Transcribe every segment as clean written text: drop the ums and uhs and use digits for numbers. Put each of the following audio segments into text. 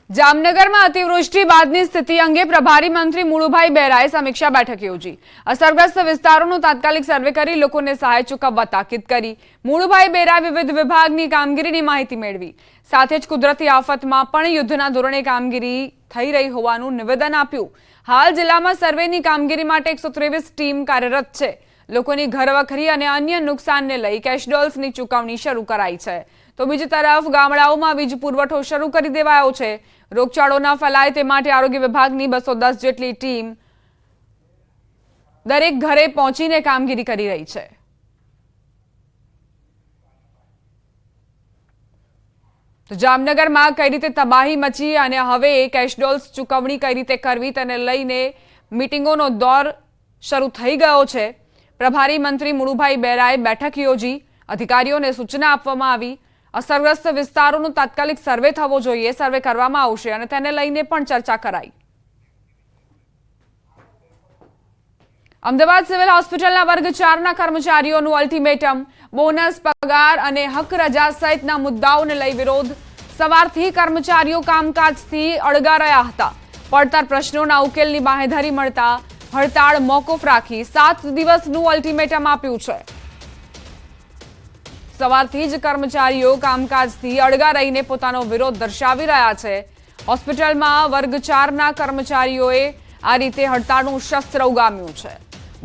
જામનગરમાં અતિવૃષ્ટિ બાદની સ્થિતિ અંગે પ્રભારી મંત્રી મુળુભાઈ બેરાએ સમીક્ષા બેઠક યોજી અસરગ્રસ્ત વિસ્તારોનું તાત્કાલિક સર્વે કરી લોકોને સહાય ચૂકવવા તાકીદ કરી। મુળુભાઈ બેરાએ વિવિધ વિભાગની કામગીરીની માહિતી મેળવી, સાથે જ કુદરતી આફતમાં પણ યુદ્ધના ધોરણે કામગીરી થઈ રહી હોવાનું નિવેદન આપ્યું। હાલ જિલ્લામાં સર્વેની કામગીરી માટે 123 ટીમ કાર્યરત છે। લોકોની ઘરવખરી અને અન્ય નુકસાનને લઈ કેશડોલ્સની ચૂકવણી શરૂ કરાઈ છે, તો બીજી તરફ ગામડાઓમાં વીજ પુરવઠો શરૂ કરી દેવાયો છે। રોગચાળો ન ફેલાય તે માટે આરોગ્ય વિભાગની 210 જેટલી ટીમ દરેક ઘરે પહોંચીને કામગીરી કરી રહી છે। તો જામનગરમાં કઈ રીતે તબાહી મચી અને હવે કેશડોલ્સ ચૂકવણી કઈ રીતે કરવી તેને લઈને મીટિંગોનો દોર શરૂ થઈ ગયો છે। પ્રભારી મંત્રી મુળુભાઈ બેરાએ બેઠક યોજી અધિકારીઓને સૂચના આપવામાં આવી। અસરગ્રસ્ત વિસ્તારોનું તાત્કાલિક સર્વે થવો જોઈએ, સર્વે કરવામાં આવશે અને તેને લઈને પણ ચર્ચા કરાઈ। અમદાવાદ સિવિલ હોસ્પિટલના વર્ગ 4ના કર્મચારીઓનું અલ્ટિમેટમ, બોનસ, પગાર અને હક રજા સહિતના મુદ્દાઓને લઈ વિરોધ। સવારથી કર્મચારીઓ કામકાજથી અળગા રહ્યા હતા। પડતર પ્રશ્નોના ઉકેલની બાંહેધરી મળતા હડતાળ મોકૂફ રાખી 7 દિવસનું અલ્ટિમેટમ આપ્યું છે। સવારથી જ કર્મચારીઓ કામકાજથી અળગા રહીને પોતાનો વિરોધ દર્શાવી રહ્યા છે। હોસ્પિટલમાં વર્ગ 4ના કર્મચારીઓએ આ રીતે હડતાળનું શસ્ત્ર ઉગામ્યું છે।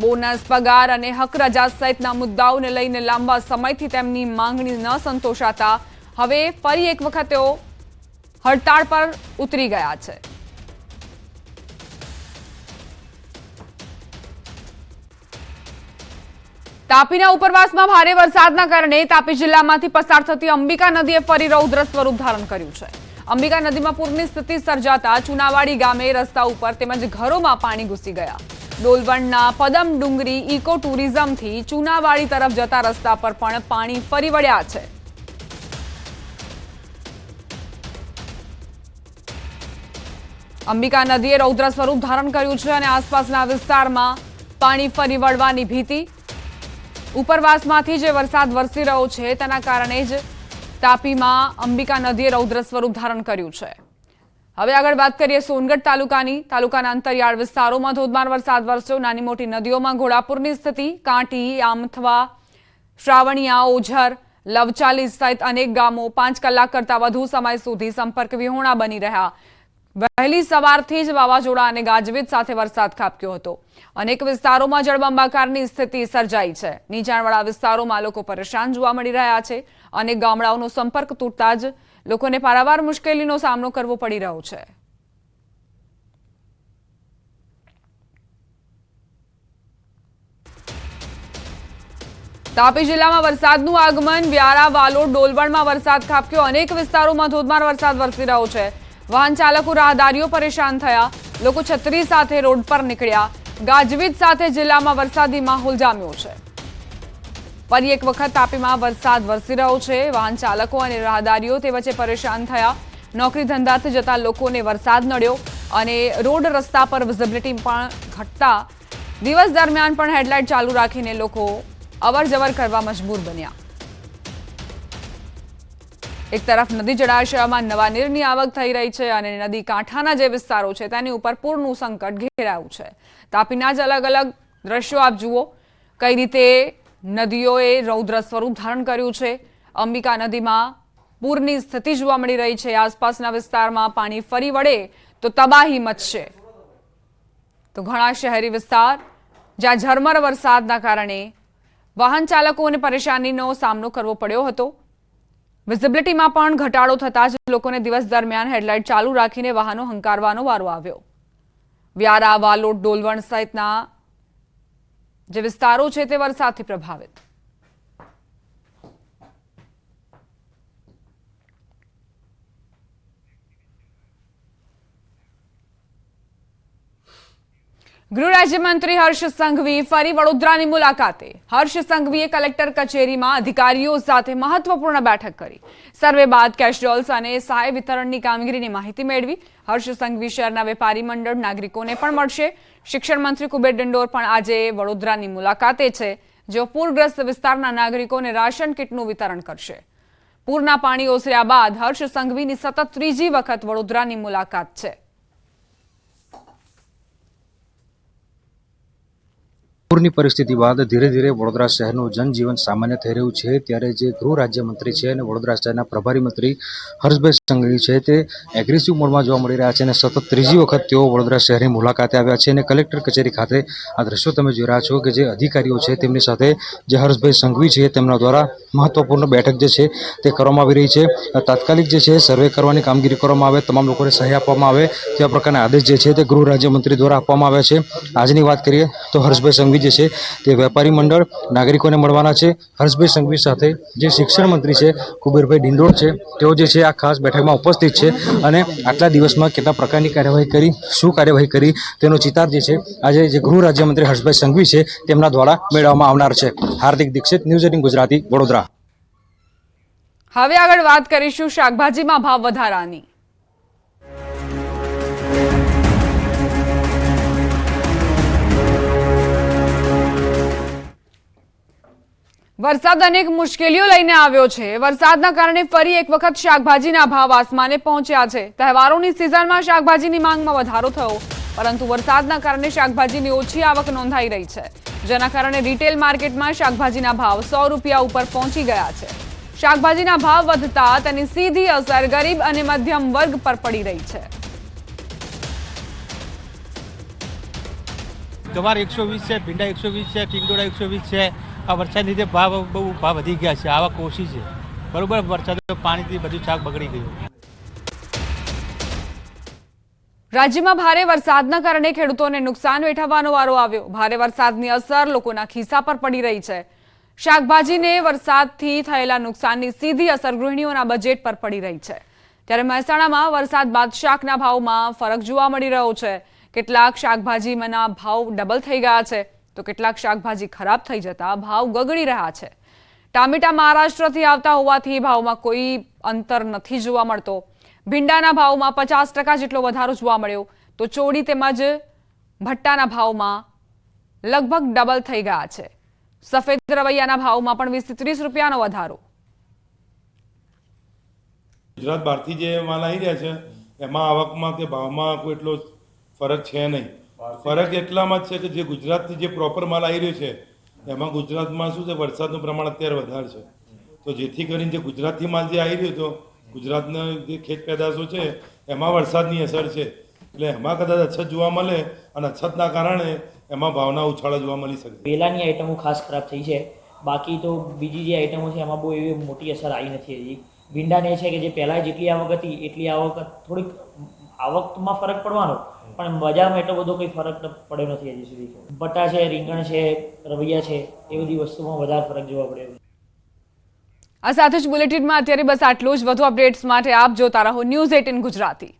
બોનસ, પગાર અને હક રજા સહિતના મુદ્દાઓને લઈને લાંબા સમયથી તેમની માંગણી ન સંતોષાતા હવે ફરી એક વખત તેઓ હડતાળ પર ઉતરી ગયા છે। તાપીના ઉપરવાસમાં ભારે વરસાદના કારણે તાપી જિલ્લામાંથી પસાર થતી અંબિકા નદીએ ફરી રૌદ્ર સ્વરૂપ ધારણ કર્યું છે। અંબિકા નદીમાં પૂરની સ્થિતિ સર્જાતા ચુનાવાડી ગામે રસ્તા ઉપર તેમજ ઘરોમાં પાણી ઘૂસી ગયા। ડોલવણના પદમ ડુંગરી ઇકો ટુરિઝમથી ચુનાવાડી તરફ જતા રસ્તા પર પણ પાણી ફરી વળ્યા છે। અંબિકા નદીએ રૌદ્ર સ્વરૂપ ધારણ કર્યું છે અને આસપાસના વિસ્તારમાં પાણી ફરી વળવાની ભીતિ। ઉપરવાસમાંથી જે વરસાદ વરસી રહ્યો છે તેના કારણે જ તાપીમાં અંબિકા નદીએ રૌદ્ર સ્વરૂપ ધારણ કર્યું છે। હવે આગળ વાત કરીએ સોનગઢ તાલુકાના અંતરિયાળ વિસ્તારોમાં ધોધમાર વરસાદ વરસ્યો। નાની મોટી નદીઓમાં ઘોડાપુરની સ્થિતિ। કાંટી, આમથવા, શ્રાવણિયા, ઓઝર, લવચાલી સહિત અનેક ગામો 5 કલાક કરતા વધુ સમય સુધી સંપર્ક વિહોણા બની રહ્યા। વહેલી સવારથી જ વાવાઝોડા અને ગાજવીજ સાથે વરસાદ ખાબક્યો હતો। અનેક વિસ્તારોમાં જળબંબાકારની સ્થિતિ સર્જાઈ છે। નીચાણવાળા વિસ્તારોમાં લોકો પરેશાન જોવા મળી રહ્યા છે। અનેક ગામડાઓનો સંપર્ક તૂટતા જ લોકોને પારાવાર મુશ્કેલીનો સામનો કરવો પડી રહ્યો છે। તાપી જિલ્લામાં વરસાદનું આગમન। વ્યારા, વાલોડ, ડોલવણમાં વરસાદ ખાબક્યો। અનેક વિસ્તારોમાં ધોધમાર વરસાદ વરસી રહ્યો છે। વાહન ચાલકો, રાહદારીઓ પરેશાન થયા। લોકો છત્રી સાથે રોડ પર નીકળ્યા। ગાજવીજ સાથે જિલ્લામાં વરસાદી માહોલ જામ્યો છે। ફરી એક વખત તાપીમાં વરસાદ વરસી રહ્યો છે। વાહન ચાલકો અને રાહદારીઓ તે વચ્ચે પરેશાન થયા। નોકરી ધંધાથી જતા લોકોને વરસાદ નડ્યો અને રોડ રસ્તા પર વિઝિબિલિટી પણ ઘટતા દિવસ દરમિયાન પણ હેડલાઇટ ચાલુ રાખીને લોકો અવરજવર કરવા મજબૂર બન્યા। એક તરફ નદી જળાશયમાં નવા નીરની આવક થઈ રહી છે અને નદી કાંઠાના જે વિસ્તારો છે તેની ઉપર પૂરનું સંકટ ઘેરાયું છે। તાપીના જ અલગ અલગ દ્રશ્યો આપ જુઓ, કઈ રીતે નદીઓએ રૌદ્ર સ્વરૂપ ધારણ કર્યું છે। અંબિકા નદીમાં પૂરની સ્થિતિ જોવા મળી રહી છે। આસપાસના વિસ્તારમાં પાણી ફરી વળે તો તબાહી મચશે। તો ઘણા શહેરી વિસ્તાર જ્યાં ઝરમર વરસાદના કારણે વાહન ચાલકોને પરેશાનીનો સામનો કરવો પડ્યો હતો। વિઝિબિલિટીમાં પણ ઘટાડો થતા જ લોકોને દિવસ દરમિયાન હેડલાઇટ ચાલુ રાખીને વાહનો હંકારવાનો વારો આવ્યો। વ્યારા, વાલોડ, ડોલવણ સહિતના જે વિસ્તારો છે તે વરસાદથી પ્રભાવિત। ગૃહ રાજ્યમંત્રી હર્ષ સંઘવી ફરી વડોદરાની મુલાકાતે। હર્ષ સંઘવીએ કલેક્ટર કચેરીમાં અધિકારીઓ સાથે મહત્વપૂર્ણ બેઠક કરી। સર્વે બાદ કેશડોલ્સ અને સહાય વિતરણની કામગીરીની માહિતી મેળવી। હર્ષ સંઘવી શહેરના વેપારી મંડળ, નાગરિકોને પણ મળશે। શિક્ષણ મંત્રી કુબેર ડિંડોર પણ આજે વડોદરાની મુલાકાતે છે, જેઓ પૂરગ્રસ્ત વિસ્તારના નાગરિકોને રાશન કીટનું વિતરણ કરશે। પૂરના પાણી ઓસર્યા બાદ હર્ષ સંઘવીની સતત ત્રીજી વખત વડોદરાની મુલાકાત છે. પૂરની પરિસ્થિતિ બાદ ધીરે ધીરે વડોદરા શહેરનું જનજીવન સામાન્ય થઈ રહ્યું છે, ત્યારે જે ગૃહ રાજ્યમંત્રી છે અને વડોદરા શહેરના પ્રભારી મંત્રી હર્ષભાઈ સંઘવી છે તે એગ્રેસિવ મોડમાં જોવા મળી રહ્યા છે અને સતત ત્રીજી વખત તેઓ વડોદરા શહેરની મુલાકાતે આવ્યા છે અને કલેક્ટર કચેરી ખાતે આ દ્રશ્યો તમે જોઈ રહ્યા છો કે જે અધિકારીઓ છે તેમની સાથે જે હર્ષભાઈ સંઘવી છે તેમના દ્વારા મહત્વપૂર્ણ બેઠક જે છે તે કરવામાં આવી રહી છે. તાત્કાલિક જે છે સર્વે કરવાની કામગીરી કરવામાં આવે, તમામ લોકોને સહી આપવામાં આવે તેવા પ્રકારના આદેશ જે છે તે ગૃહ રાજ્યમંત્રી દ્વારા આપવામાં આવ્યા છે. આજની વાત કરીએ તો હર્ષભાઈ સંઘવી જે છે તે વેપારી મંડળ નાગરિકોને મળવાના છે. હર્ષભાઈ સંઘવી સાથે જે શિક્ષણ મંત્રી છે કુબેરભાઈ ડિંડોળ છે તેઓ જે છે આ ખાસ બેઠકમાં ઉપસ્થિત છે અને આટલા દિવસમાં કેટલા પ્રકારની કાર્યવાહી કરી, શું કાર્યવાહી કરી તેનો ચિતાર જે છે આજે જે ગૃહ રાજ્યમંત્રી હર્ષભાઈ સંઘવી છે તેમના દ્વારા મેળવવામાં આવનાર છે. હાર્દિક દીક્ષિત, ન્યૂઝ 18 ગુજરાતી, વડોદરા. હવે આગળ વાત કરીશું શાકભાજીમાં ભાવ વધારાની. વરસાદ અનેક મુશ્કેલીઓ લઈને આવ્યો છે. વરસાદના કારણે ફરી એક વખત શાકભાજીના ભાવ આસમાને પહોંચ્યા છે. તહેવારોની સિઝનમાં શાકભાજીની માંગમાં વધારો થયો, પરંતુ વરસાદના કારણે શાકભાજીની ઓછી આવક નોંધાઈ રહી છે, જેના કારણે રિટેલ માર્કેટમાં શાકભાજીના ભાવ 100 રૂપિયા ઉપર પહોંચી ગયા છે. શાકભાજીના ભાવ વધતા તેની સીધી અસર ગરીબ અને મધ્યમ વર્ગ પર પડી રહી છે. ગવાર 120 છે, ભીંડા 120 છે, ટીંડોળા 120 છે. આ વરસાદને લીધે બહુ ભાવ વધી ગયા છે, આવક ઓછી છે. બરોબર, વરસાદ પાણીથી બધું શાક બગડી ગયું. રાજ્યમાં ભારે વરસાદના કારણે ખેડૂતોને નુકસાન વેઠવવાનો વારો આવ્યો. ભારે વરસાદની અસર લોકોના ખિસ્સા પર પડી રહી છે. શાકભાજીને વરસાદથી થયેલા નુકસાનની સીધી અસર ગૃહિણીઓના બજેટ પર પડી રહી છે. ત્યારે મહેસાણામાં વરસાદ બાદ શાકના ભાવમાં ફરક જોવા મળી રહ્યો છે. કેટલાક શાકભાજીના ભાવ ડબલ થઈ ગયા છે, તો કેટલાક શાકભાજી ખરાબ થઈ જતા ભાવ ગગડી રહ્યા છે. ટામેટા મહારાષ્ટ્રથી આવતા હોવાથી ભાવમાં કોઈ અંતર નથી જોવા મળતો. ભીંડાના ભાવમાં 50% જેટલો વધારો જોવા મળ્યો, તો ચોળી તેમજ ભટ્ટાના ભાવમાં લગભગ ડબલ થઈ ગયા છે. સફેદ રવૈયાના ભાવમાં પણ 20 થી 30 રૂપિયાનો વધારો. ગુજરાત બહારથી જે માલ આવી રહ્યા છે એમાં આવકમાં કે ભાવમાં કોઈ એટલો ફરક છે નહીં. ફરક એટલામાં જ છે કે જે ગુજરાતથી જે પ્રોપર માલ આવી રહ્યો છે એમાં ગુજરાતમાં શું છે, વરસાદનું પ્રમાણ અત્યારે વધારે છે, તો જેથી કરીને જે ગુજરાતથી માલ જે આવી રહ્યો હતો, ગુજરાતના જે ખેત પેદાશો છે એમાં વરસાદની અસર છે, એટલે એમાં કદાચ અછત જોવા મળે અને અછતના કારણે એમાં ભાવના ઉછાળા જોવા મળી શકે. વેલાની આઈટમો ખાસ ખરાબ થઈ છે, બાકી તો બીજી જે આઈટમો છે એમાં બહુ એવી મોટી અસર આવી નથી હજી. ભીંડાને છે કે જે પહેલાં જેટલી આવક હતી એટલી આવક, થોડીક આવકમાં ફરક પડવાનો, પણ બજારમાં એટલો બધો કંઈ ફરક પડ્યો નથી હજી સુધી. બટા છે, રીંગણ છે, રવૈયા છે, એ બધી વસ્તુમાં વધારે ફરક જોવા પડ્યો. આ સાથે જ બુલેટિનમાં અત્યારે બસ આટલું જ. વધુ અપડેટ્સ માટે આપ જોતા રહો ન્યૂઝ 18 ગુજરાતી.